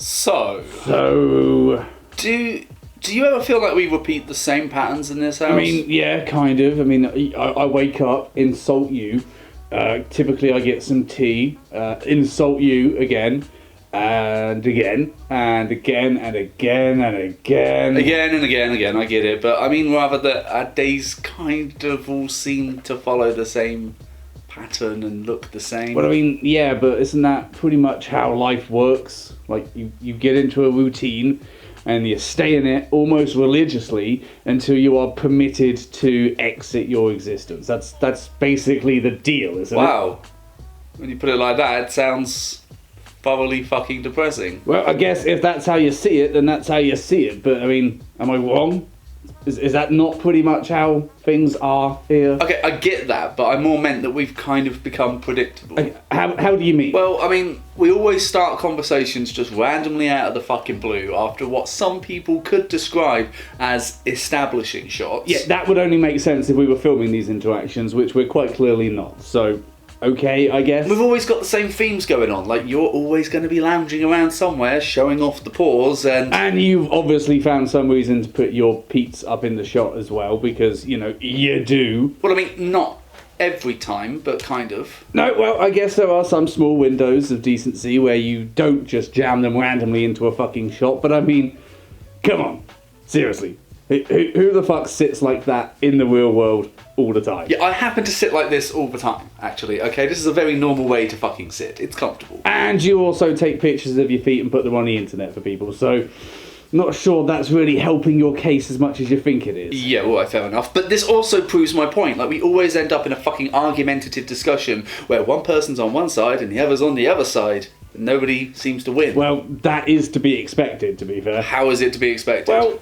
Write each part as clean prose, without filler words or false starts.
So, do you ever feel like we repeat the same patterns in this house? I mean, yeah, kind of. I mean, I wake up, insult you. Typically, I get some tea, insult you again, and again, and again, and again, and again. Again and again and again, I get it. But I mean, rather that our days kind of all seem to follow the same pattern and look the same. Well, I mean, yeah, but isn't that pretty much how life works? Like, you get into a routine, and you stay in it almost religiously until you are permitted to exit your existence. That's basically the deal, isn't it? Wow. When you put it like that, it sounds thoroughly fucking depressing. Well, I guess if that's how you see it, then that's how you see it. But, I mean, am I wrong? Is that not pretty much how things are here? Okay, I get that, but I more meant that we've kind of become predictable. Okay, how do you mean? Well, I mean, we always start conversations just randomly out of the fucking blue after what some people could describe as establishing shots. Yeah, that would only make sense if we were filming these interactions, which we're quite clearly not. So, okay, I guess. We've always got the same themes going on. Like, you're always going to be lounging around somewhere, showing off the paws, and... And you've obviously found some reason to put your peats up in the shot as well, because, you know, you do. Well, I mean, not every time, but kind of. No, well, I guess there are some small windows of decency where you don't just jam them randomly into a fucking shot, but I mean, come on, seriously. Who the fuck sits like that in the real world all the time? Yeah, I happen to sit like this all the time, actually, okay? This is a very normal way to fucking sit. It's comfortable. And you also take pictures of your feet and put them on the internet for people, so not sure that's really helping your case as much as you think it is. Yeah, well, fair enough. But this also proves my point. Like, we always end up in a fucking argumentative discussion where one person's on one side and the other's on the other side. And nobody seems to win. Well, that is to be expected, to be fair. How is it to be expected? Well,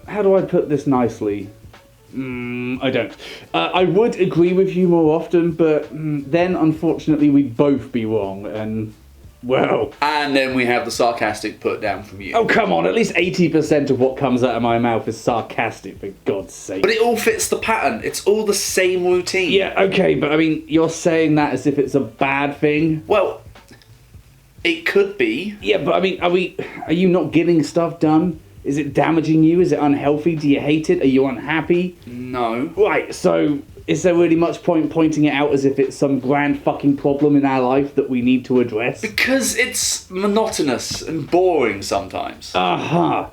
how do I put this nicely? I don't. I would agree with you more often, but then, unfortunately, we'd both be wrong, and, well... And then we have the sarcastic put down from you. Oh, come on, at least 80% of what comes out of my mouth is sarcastic, for God's sake. But it all fits the pattern. It's all the same routine. Yeah, okay, but, I mean, you're saying that as if it's a bad thing? Well, it could be. Yeah, but, I mean, are you not getting stuff done? Is it damaging you? Is it unhealthy? Do you hate it? Are you unhappy? No. Right, so is there really much point pointing it out as if it's some grand fucking problem in our life that we need to address? Because it's monotonous and boring sometimes. Uh-huh.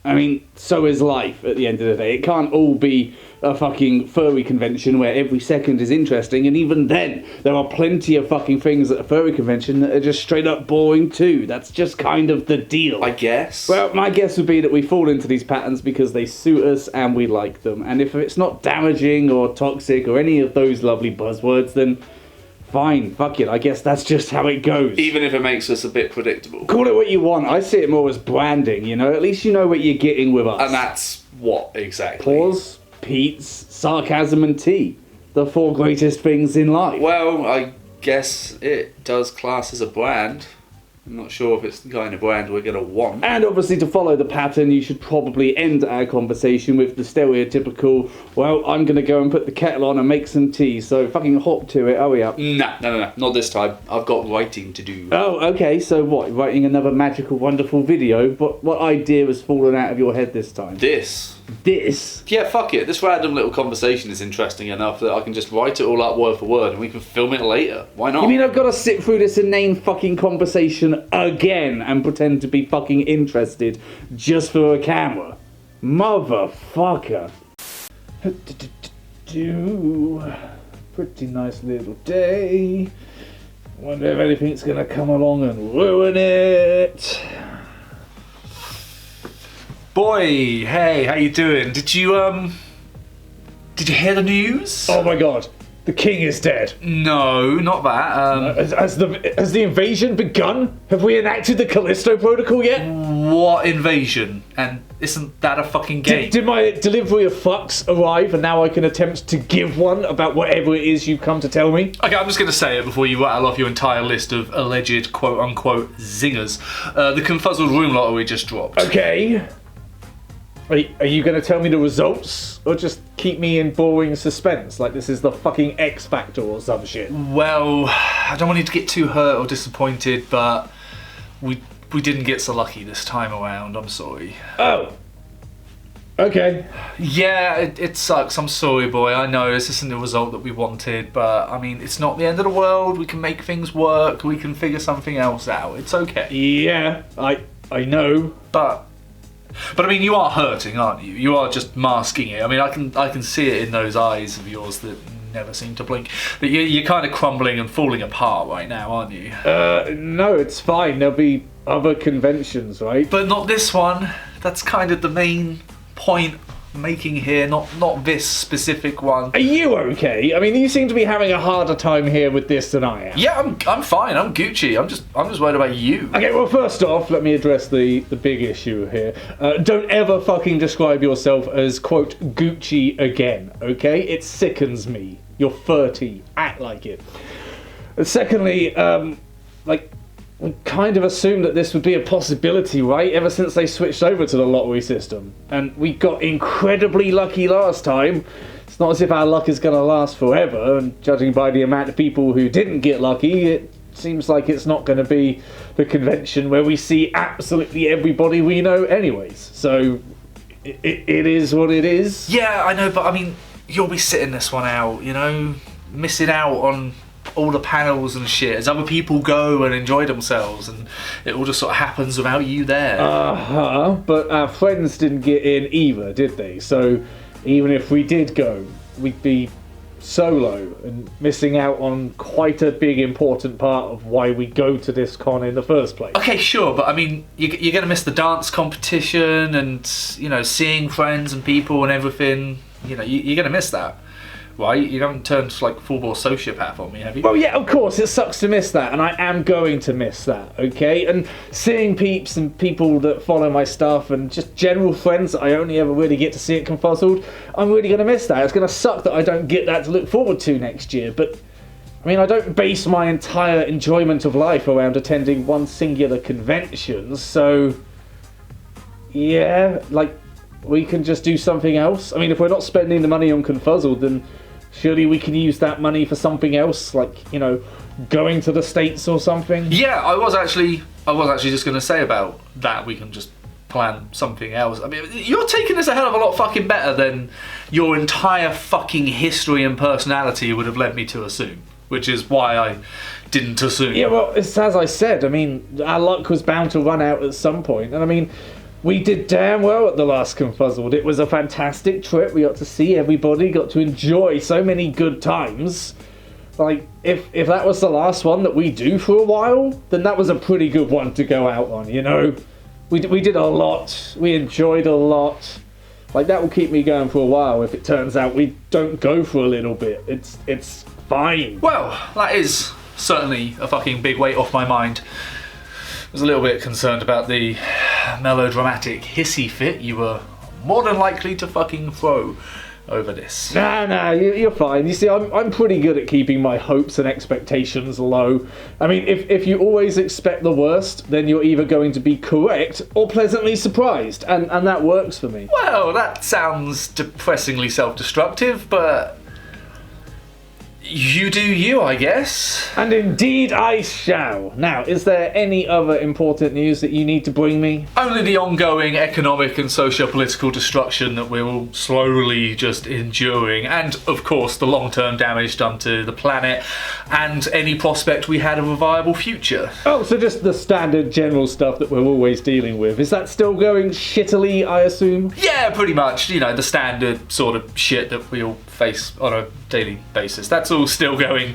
I mean, so is life at the end of the day. It can't all be a fucking furry convention where every second is interesting, and even then, there are plenty of fucking things at a furry convention that are just straight up boring too. That's just kind of the deal. I guess. Well, my guess would be that we fall into these patterns because they suit us and we like them. And if it's not damaging or toxic or any of those lovely buzzwords, then fine, fuck it. I guess that's just how it goes. Even if it makes us a bit predictable. Call it what you want. I see it more as branding, you know? At least you know what you're getting with us. And that's what exactly? Pause, Pete's, sarcasm and tea. The four greatest things in life. Well, I guess it does class as a brand. I'm not sure if it's the kind of brand we're going to want. And obviously to follow the pattern, you should probably end our conversation with the stereotypical, well, I'm going to go and put the kettle on and make some tea, so fucking hop to it, hurry up. No, not this time. I've got writing to do. Oh, okay, so what, writing another magical, wonderful video? What idea has fallen out of your head this time? This? Yeah, fuck it. This random little conversation is interesting enough that I can just write it all out word for word and we can film it later. Why not? You mean I've got to sit through this inane fucking conversation again and pretend to be fucking interested just for a camera? Motherfucker. Pretty nice little day. Wonder if anything's gonna come along and ruin it. Boy, hey, how you doing? Did you hear the news? Oh my god, the king is dead. No, not that. Has the invasion begun? Have we enacted the Callisto Protocol yet? What invasion? And isn't that a fucking game? Did my delivery of fucks arrive and now I can attempt to give one about whatever it is you've come to tell me? Okay, I'm just going to say it before you rattle off your entire list of alleged quote-unquote zingers. The Confuzzled Room lottery just dropped. Okay. Are you going to tell me the results? Or just keep me in boring suspense like this is the fucking X Factor or some shit? Well, I don't want you to get too hurt or disappointed, but we we didn't get so lucky this time around. I'm sorry. Oh. Okay. Yeah, it sucks. I'm sorry, boy. I know this isn't the result that we wanted, but I mean, it's not the end of the world. We can make things work. We can figure something else out. It's okay. Yeah, I know. But I mean, you are hurting, aren't you? You are just masking it. I mean, I can see it in those eyes of yours that never seem to blink. That you're kind of crumbling and falling apart right now, aren't you? No, it's fine. There'll be other conventions, right? But not this one. That's kind of the main point I'm making here, not this specific one. Are you okay? I mean, you seem to be having a harder time here with this than I am. Yeah, I'm fine. I'm Gucci. I'm just worried about you. Okay, well, first off, let me address the big issue here. Don't ever fucking describe yourself as, quote, Gucci again, okay? It sickens me. You're 30. Act like it. Secondly, we kind of assumed that this would be a possibility, right? Ever since they switched over to the lottery system. And we got incredibly lucky last time. It's not as if our luck is going to last forever, and judging by the amount of people who didn't get lucky, it seems like it's not going to be the convention where we see absolutely everybody we know anyways. So, it is what it is. Yeah, I know, but I mean, you'll be sitting this one out, you know? Missing out on all the panels and shit as other people go and enjoy themselves, and it all just sort of happens without you there. But our friends didn't get in either, did they? So even if we did go, we'd be solo and missing out on quite a big important part of why we go to this con in the first place. Okay, sure, but I mean, you're going to miss the dance competition and, you know, seeing friends and people and everything. You know, you're going to miss that. Right? You haven't turned like full-bore sociopath on me, have you? Well, yeah, of course, it sucks to miss that, and I am going to miss that, okay? And seeing peeps and people that follow my stuff and just general friends that I only ever really get to see at Confuzzled, I'm really going to miss that. It's going to suck that I don't get that to look forward to next year, but I mean, I don't base my entire enjoyment of life around attending one singular convention, so yeah, like, we can just do something else. I mean, if we're not spending the money on Confuzzled, then surely we can use that money for something else, like, you know, going to the States or something. Yeah, I was actually just going to say about that. We can just plan something else. I mean, you're taking this a hell of a lot fucking better than your entire fucking history and personality would have led me to assume, which is why I didn't assume. Yeah, well, it's as I said. I mean, our luck was bound to run out at some point, and I mean, we did damn well at the last Confuzzled. It was a fantastic trip. We got to see everybody, got to enjoy so many good times. Like, if that was the last one that we do for a while, then that was a pretty good one to go out on, you know? We did a lot. We enjoyed a lot. Like, that will keep me going for a while if it turns out we don't go for a little bit. It's fine. Well, that is certainly a fucking big weight off my mind. I was a little bit concerned about the melodramatic hissy fit you were more than likely to fucking throw over this. Nah, you're fine. You see, I'm pretty good at keeping my hopes and expectations low. I mean, if you always expect the worst, then you're either going to be correct or pleasantly surprised, and that works for me. Well, that sounds depressingly self-destructive, but you do you, I guess. And indeed I shall. Now, is there any other important news that you need to bring me? Only the ongoing economic and socio-political destruction that we're all slowly just enduring, and of course the long-term damage done to the planet, and any prospect we had of a viable future. Oh, so just the standard general stuff that we're always dealing with. Is that still going shittily, I assume? Yeah, pretty much. You know, the standard sort of shit that we all face on a daily basis. That's all still going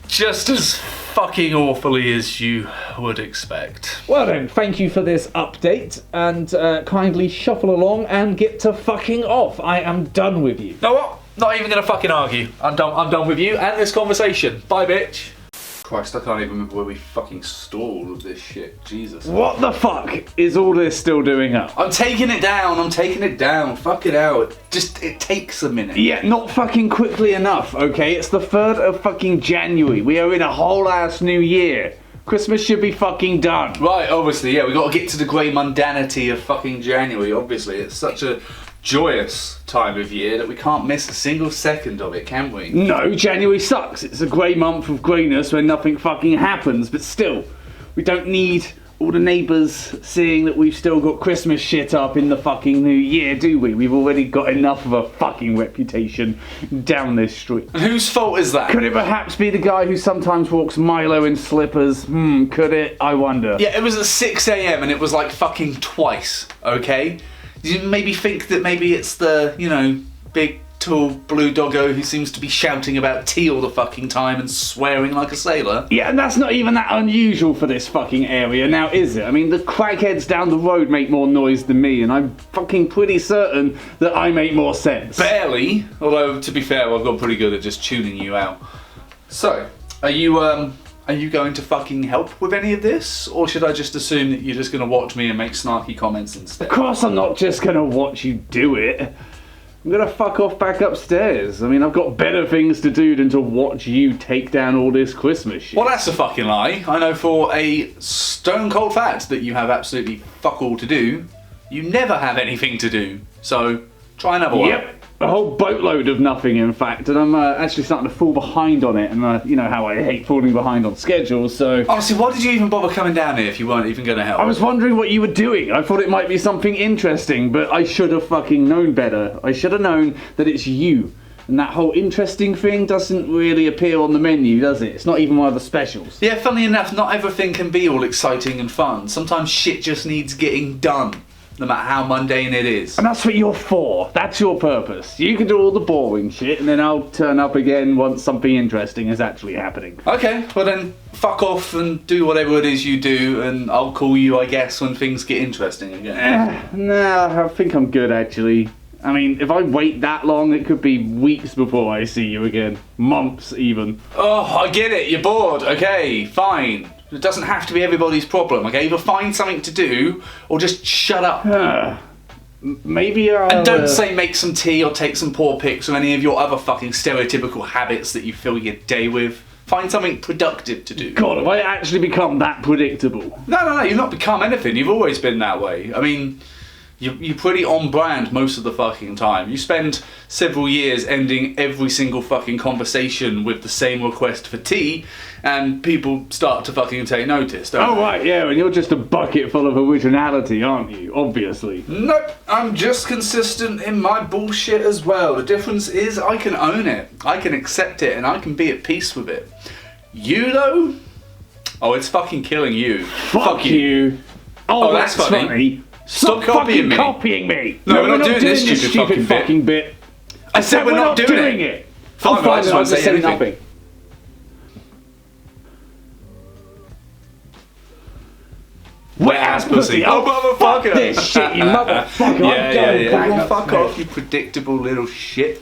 just as fucking awfully as you would expect. Well then, thank you for this update, and kindly shuffle along and get to fucking off. I am done with you. Know what? Not even gonna fucking argue. I'm done with you and this conversation. Bye, bitch. Christ, I can't even remember where we fucking stored all of this shit. Jesus. What the fuck is all this still doing up? I'm taking it down. Fuck it out. It takes a minute. Yeah, not fucking quickly enough, okay? It's the 3rd of fucking January. We are in a whole ass new year. Christmas should be fucking done. Right, obviously, yeah, we got to get to the grey mundanity of fucking January, obviously. It's such a joyous time of year that we can't miss a single second of it, can we? No, January sucks. It's a grey month of greyness where nothing fucking happens, but still, we don't need all the neighbours seeing that we've still got Christmas shit up in the fucking new year, do we? We've already got enough of a fucking reputation down this street. And whose fault is that? Could it perhaps be the guy who sometimes walks Milo in slippers? Could it? I wonder. Yeah, it was at 6 a.m. and it was like fucking twice, okay? You maybe think that maybe it's the, you know, big, tall blue doggo who seems to be shouting about tea all the fucking time and swearing like a sailor. Yeah, and that's not even that unusual for this fucking area, now is it? I mean, the crackheads down the road make more noise than me, and I'm fucking pretty certain that I make more sense. Barely, although to be fair, I've got pretty good at just tuning you out. So, are you going to fucking help with any of this? Or should I just assume that you're just going to watch me and make snarky comments instead? Of course I'm not just gonna watch you do it. I'm gonna fuck off back upstairs. I mean, I've got better things to do than to watch you take down all this Christmas shit. Well, that's a fucking lie. I know for a stone cold fact that you have absolutely fuck all to do. You never have anything to do. So, try another one. Yep. A whole boatload of nothing, in fact, and I'm actually starting to fall behind on it, and you know how I hate falling behind on schedules, so... Honestly, why did you even bother coming down here if you weren't even going to help? I was wondering what you were doing. I thought it might be something interesting, but I should have fucking known better. I should have known that it's you. And that whole interesting thing doesn't really appear on the menu, does it? It's not even one of the specials. Yeah, funnily enough, not everything can be all exciting and fun. Sometimes shit just needs getting done, no matter how mundane it is. And that's what you're for. That's your purpose. You can do all the boring shit, and then I'll turn up again once something interesting is actually happening. Okay, well then, fuck off and do whatever it is you do, and I'll call you, I guess, when things get interesting again. Nah, I think I'm good, actually. I mean, if I wait that long, it could be weeks before I see you again. Months, even. Oh, I get it, you're bored. Okay, fine. It doesn't have to be everybody's problem, okay? Either find something to do, or just shut up. Maybe I'll... And don't say make some tea or take some paw pics or any of your other fucking stereotypical habits that you fill your day with. Find something productive to do. God, have I actually become that predictable? No, you've not become anything. You've always been that way. I mean, you're pretty on brand most of the fucking time. You spend several years ending every single fucking conversation with the same request for tea, and people start to fucking take notice, don't they? Right, yeah, and you're just a bucket full of originality, aren't you? Obviously. Nope, I'm just consistent in my bullshit as well. The difference is I can own it, I can accept it, and I can be at peace with it. You, though? Oh, it's fucking killing you. Fuck you. Oh, that's funny. Stop copying me. Copying me. No, we're not doing this stupid fucking bit. I said we're not doing it. Fine, I just won't say anything. Nothing. Wet ass pussy. Oh, motherfucker. Fuck this shit, you motherfucker. Yeah. Fuck off, you predictable little shit.